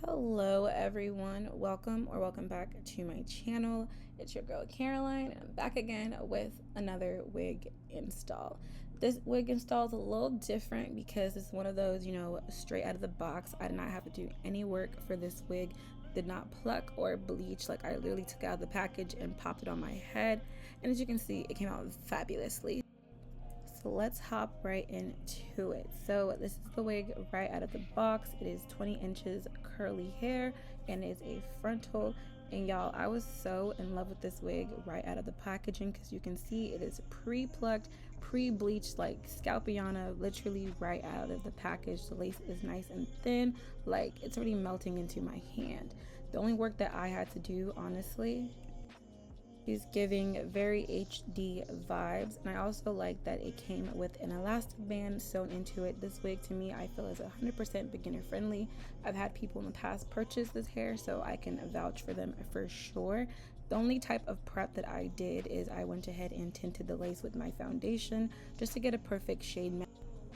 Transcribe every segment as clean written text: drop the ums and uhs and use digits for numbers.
Hello everyone, welcome back to my channel. It's your girl Caroline and I'm back again with another wig install. This wig install is a little different because it's one of those, straight out of the box. I did not have to do any work for this wig, did not pluck or bleach. Like, I literally took out the package and popped it on my head, and as you can see, it came out fabulously. So let's hop right into it. So this is the wig right out of the box. It is 20 inches curly hair and it is a frontal. And y'all, I was so in love with this wig right out of the packaging because you can see it is pre-plucked, pre-bleached, like 𝐔𝐽𝐽𝐻, literally right out of the package. The lace is nice and thin, like it's already melting into my hand. The only work that I had to do, honestly, is giving very HD vibes, and I also like that it came with an elastic band sewn into it. This wig, to me, I feel is 100% beginner friendly. I've had people in the past purchase this hair, so I can vouch for them for sure. The only type of prep that I did is I went ahead and tinted the lace with my foundation just to get a perfect shade match.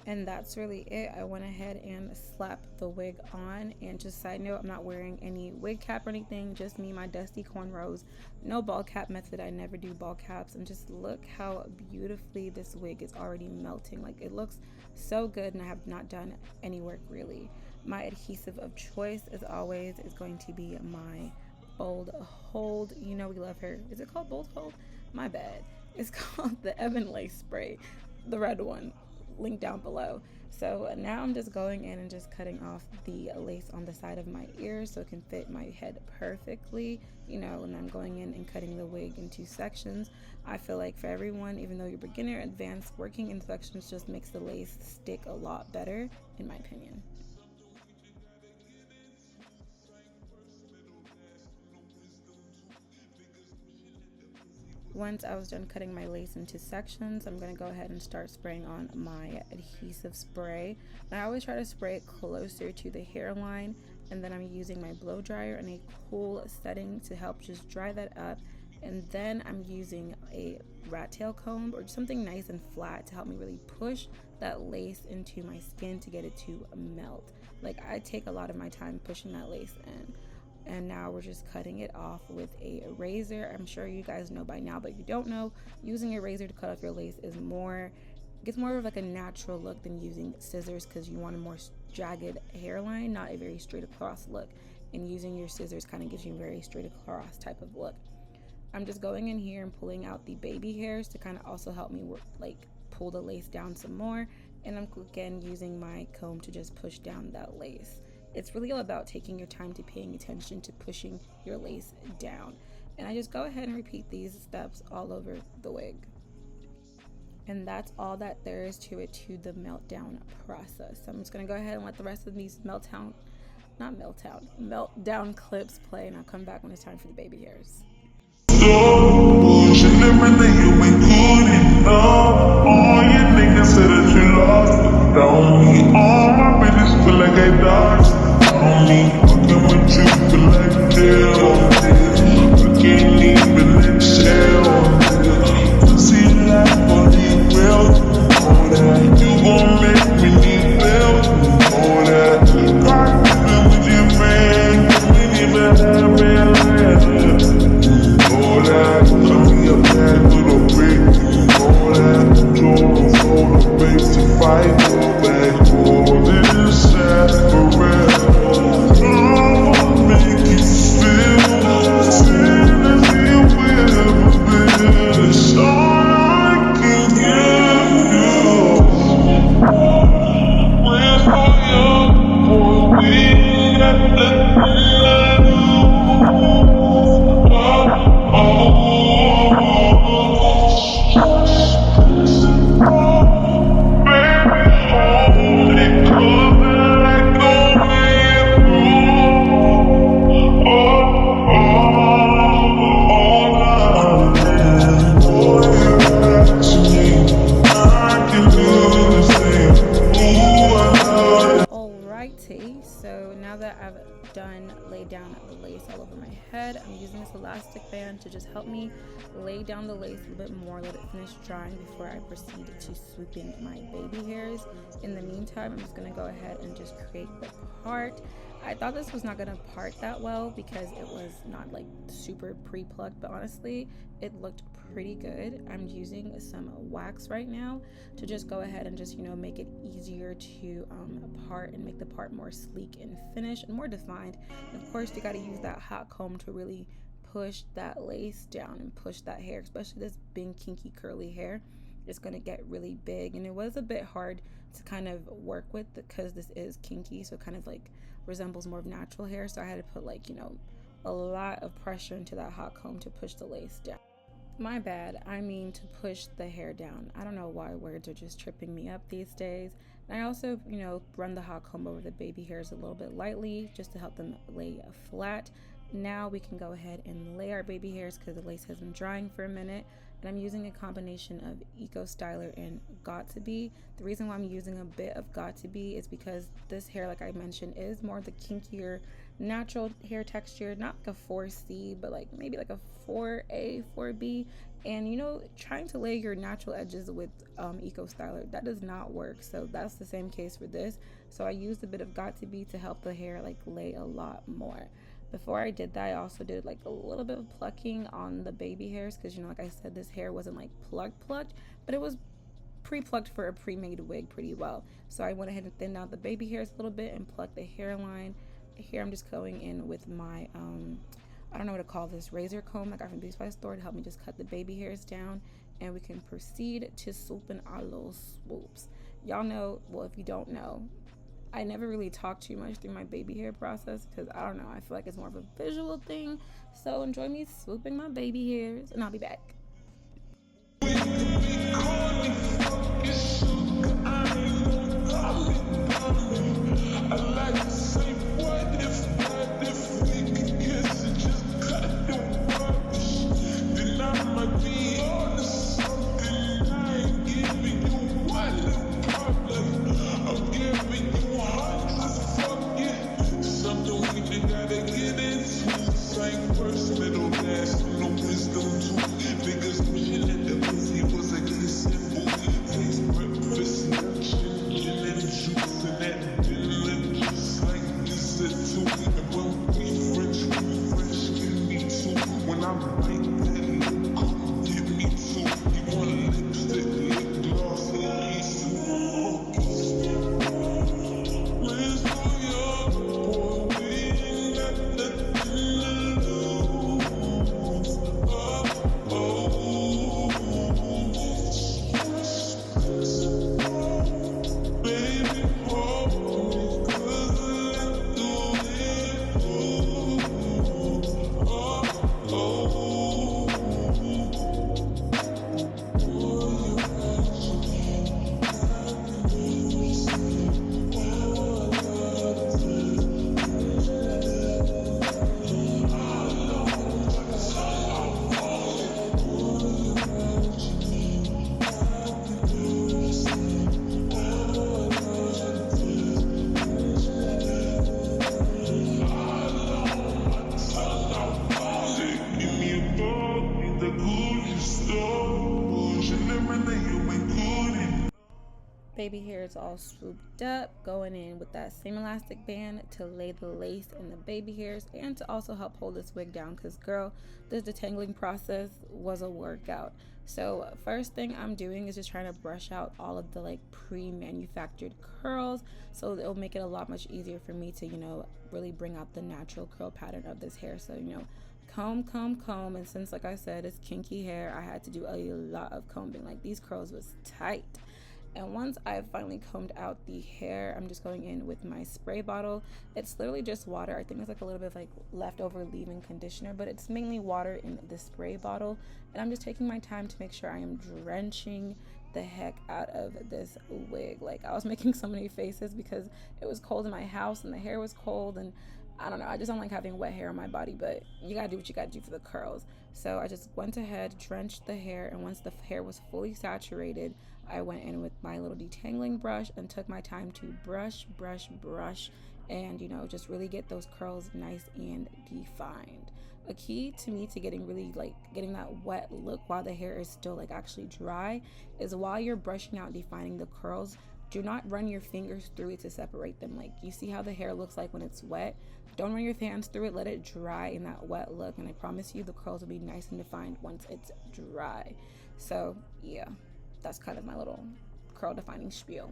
And that's really it. I went ahead and slapped the wig on, and just side note, I'm not wearing any wig cap or anything, just me, my dusty cornrows. No ball cap method, I never do ball caps. And just look how beautifully this wig is already melting. Like, it looks so good, and I have not done any work really. My adhesive of choice, as always, is going to be my Bold Hold. You know we love her. Is it called Bold Hold? My bad. It's called the Ebon Lace Spray, the red one. Link down below. So now I'm just going in and just cutting off the lace on the side of my ear so it can fit my head perfectly, and I'm going in and cutting the wig into sections. I feel like for everyone, even though you're beginner, advanced, working in sections just makes the lace stick a lot better, in my opinion. Once I was done cutting my lace into sections, I'm going to go ahead and start spraying on my adhesive spray. And I always try to spray it closer to the hairline, and then I'm using my blow dryer in a cool setting to help just dry that up. And then I'm using a rat tail comb or something nice and flat to help me really push that lace into my skin to get it to melt. Like, I take a lot of my time pushing that lace in. And now we're just cutting it off with a razor. I'm sure you guys know by now, but if you don't know, using a razor to cut off your lace is gets more of like a natural look than using scissors, because you want a more jagged hairline, not a very straight across look. And using your scissors kind of gives you a very straight across type of look. I'm just going in here and pulling out the baby hairs to kind of also help me pull the lace down some more. And I'm again using my comb to just push down that lace. It's really all about taking your time to paying attention to pushing your lace down. And I just go ahead and repeat these steps all over the wig. And that's all that there is to it, to the meltdown process. So I'm just going to go ahead and let the rest of these meltdown clips play, and I'll come back when it's time for the baby hairs. So now that I've laid down the lace all over my head, I'm using this elastic band to just help me lay down the lace a little bit more, let it finish drying before I proceed to swooping my baby hairs. In the meantime, I'm just going to go ahead and just create the part. I thought this was not gonna part that well because it was not like super pre-plucked, but honestly it looked pretty good. I'm using some wax right now to just go ahead and just, you know, make it easier to part and make the part more sleek and finished and more defined. And of course you got to use that hot comb to really push that lace down and push that hair, especially this big kinky curly hair. It's going to get really big, and it was a bit hard to kind of work with because this is kinky, so it kind of like resembles more of natural hair. So I had to put, like, you know, a lot of pressure into that hot comb to push the lace down. My bad, I mean to push the hair down. I don't know why words are just tripping me up these days. And I also, you know, run the hot comb over the baby hairs a little bit lightly just to help them lay flat. Now we can go ahead and lay our baby hairs because the lace has been drying for a minute. And I'm using a combination of 𝐤𝐠 and 𝐔𝐧𝐝𝐆. The reason why I'm using a bit of 𝐔𝐧𝐝𝐆 is because this hair, like I mentioned, is more the kinkier natural hair texture, not like a 4C, but like maybe like a 4A, 4B. And you know, trying to lay your natural edges with 𝐤𝐠, that does not work. So that's the same case for this. So I used a bit of 𝐔𝐧𝐝𝐆 to help the hair like lay a lot more. Before I did that, I also did like a little bit of plucking on the baby hairs because, you know, like I said, this hair wasn't like plucked, but it was pre-plucked for a pre-made wig pretty well. So I went ahead and thinned out the baby hairs a little bit and plucked the hairline. Here I'm just going in with my I don't know what to call this, razor comb I got from the Beauty store to help me just cut the baby hairs down, and we can proceed to swooping our little swoops. Y'all know, well, if you don't know, I never really talk too much through my baby hair process because I don't know, I feel like it's more of a visual thing. So enjoy me swooping my baby hairs, and I'll be back. Baby hair is all swooped up, going in with that same elastic band to lay the lace in the baby hairs and to also help hold this wig down because, girl, this detangling process was a workout. So first thing I'm doing is just trying to brush out all of the like pre-manufactured curls, so it'll make it a lot much easier for me to, you know, really bring out the natural curl pattern of this hair. So, you know, comb, and since, like I said, it's kinky hair, I had to do a lot of combing. Like, these curls was tight. And once I finally combed out the hair, I'm just going in with my spray bottle. It's literally just water. I think it's like a little bit of like leftover leave-in conditioner, but it's mainly water in the spray bottle. And I'm just taking my time to make sure I am drenching the heck out of this wig. Like, I was making so many faces because it was cold in my house and the hair was cold, and I don't know, I just don't like having wet hair on my body, but you gotta do what you gotta do for the curls. So I just went ahead, drenched the hair, and once the hair was fully saturated, I went in with my little detangling brush and took my time to brush, and, you know, just really get those curls nice and defined. A key to me to getting that wet look while the hair is still like actually dry is while you're brushing out, defining the curls, do not run your fingers through it to separate them. Like, you see how the hair looks like when it's wet? Don't run your hands through it. Let it dry in that wet look, and I promise you the curls will be nice and defined once it's dry. So yeah, that's kind of my little curl defining spiel.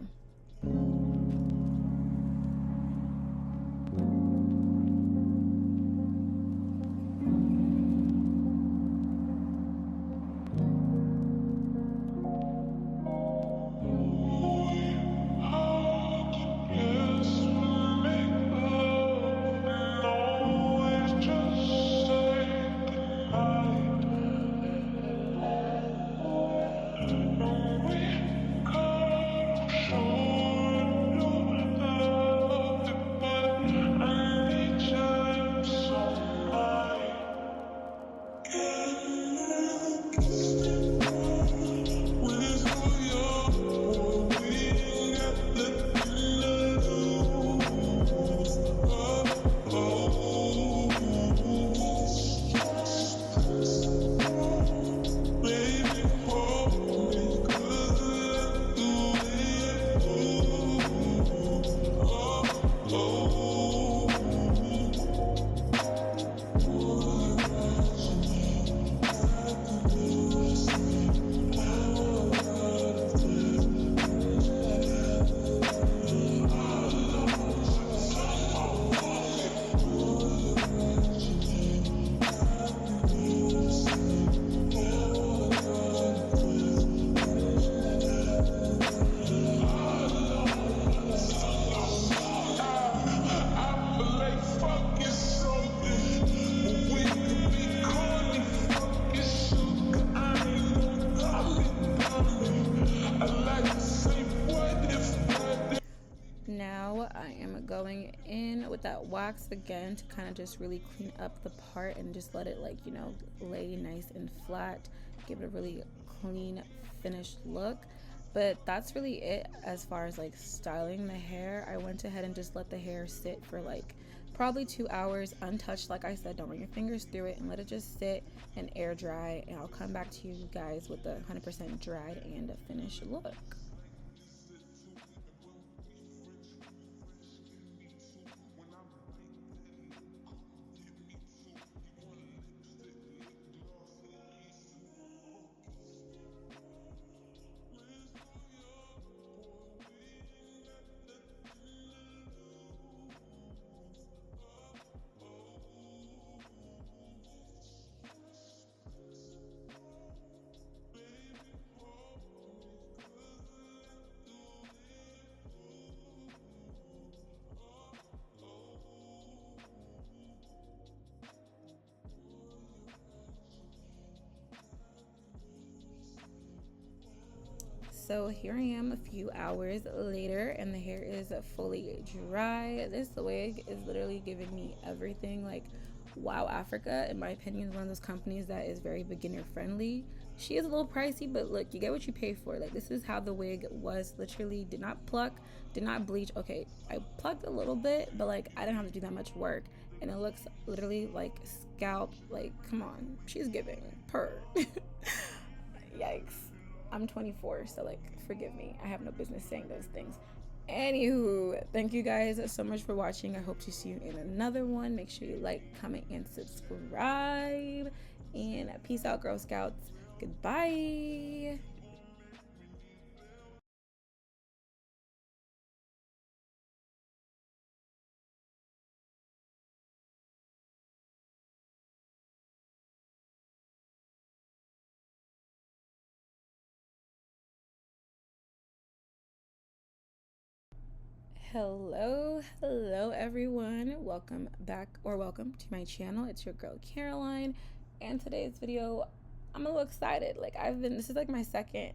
Now I am going in with that wax again to kind of just really clean up the part and just let it, like, you know, lay nice and flat, give it a really clean finished look. But that's really it as far as like styling the hair. I went ahead and just let the hair sit for like probably 2 hours untouched. Like I said, don't run your fingers through it, and let it just sit and air dry, and I'll come back to you guys with a 100% dried and a finished look. So here I am a few hours later, and the hair is fully dry. This wig is literally giving me everything. Like, Wowafrican, in my opinion, is one of those companies that is very beginner friendly. She is a little pricey, but look, you get what you pay for. Like, this is how the wig was. Literally did not pluck, did not bleach. Okay, I plucked a little bit, but like I didn't have to do that much work, and it looks literally like scalp. Like, come on, she's giving purr. Yikes. I'm 24, so like, forgive me. I have no business saying those things. Anywho, thank you guys so much for watching. I hope to see you in another one. Make sure you like, comment, and subscribe. And peace out, Girl Scouts. Goodbye. Hello everyone, welcome back, or welcome to my channel. It's your girl Caroline, and today's video I'm a little excited. Like, this is like my second